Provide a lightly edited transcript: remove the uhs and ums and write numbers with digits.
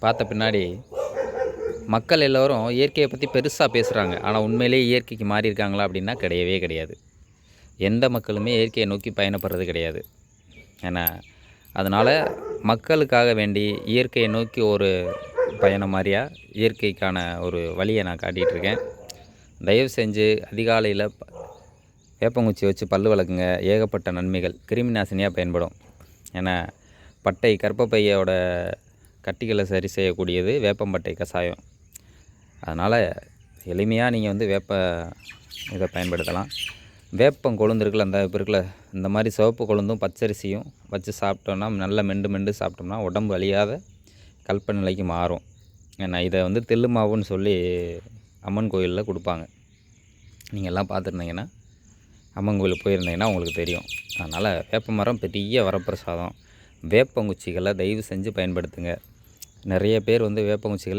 பார்த்த பின்னாடி மக்கள் எல்லோரும் இயற்கையை பற்றி பெருசாக பேசுகிறாங்க. ஆனால் உண்மையிலேயே இயற்கைக்கு மாறியிருக்காங்களா அப்படின்னா கிடையவே கிடையாது. எந்த மக்களுமே இயற்கையை நோக்கி பயணப்படுறது கிடையாது. ஏன்னா அதனால் மக்களுக்காக வேண்டி இயற்கையை நோக்கி ஒரு பயணம் மாதிரியா இயற்கைக்கான ஒரு வழியை நான் காட்டிகிட்ருக்கேன். தயவு செஞ்சு அதிகாலையில் வேப்பங்குச்சி வச்சு பல் விளக்குங்க. ஏகப்பட்ட நன்மைகள், கிருமி நாசினியாக பயன்படும். ஏன்னா பட்டை கர்ப்பப்பையோட கட்டிகளை சரி செய்யக்கூடியது வேப்பம்பட்டை கஷாயம். அதனால் எளிமையாக நீங்கள் இதை பயன்படுத்தலாம். வேப்பம் கொழுந்து இருக்குல்ல, அந்த இப்போ இருக்குல்ல, இந்த மாதிரி சிவப்பு கொழுந்தும் பச்சரிசியும் வச்சு சாப்பிட்டோன்னா நல்லா மெண்டு சாப்பிட்டோம்னா உடம்பு அழியாத கல்ப நிலைக்கு மாறும். ஏன்னா இதை தெள்ளு மாவுன்னு சொல்லி அம்மன் கோயிலில் கொடுப்பாங்க. நீங்கள் எல்லாம் பார்த்துருந்தீங்கன்னா, அம்மன் கோயிலுக்கு போயிருந்தீங்கன்னா உங்களுக்கு தெரியும். அதனால் வேப்ப மரம் பெரிய வரப்பிரசாதம். வேப்பங்குச்சிகளை தயவு செஞ்சு பயன்படுத்துங்க. நிறைய பேர் வேப்பங்குச்சிகளை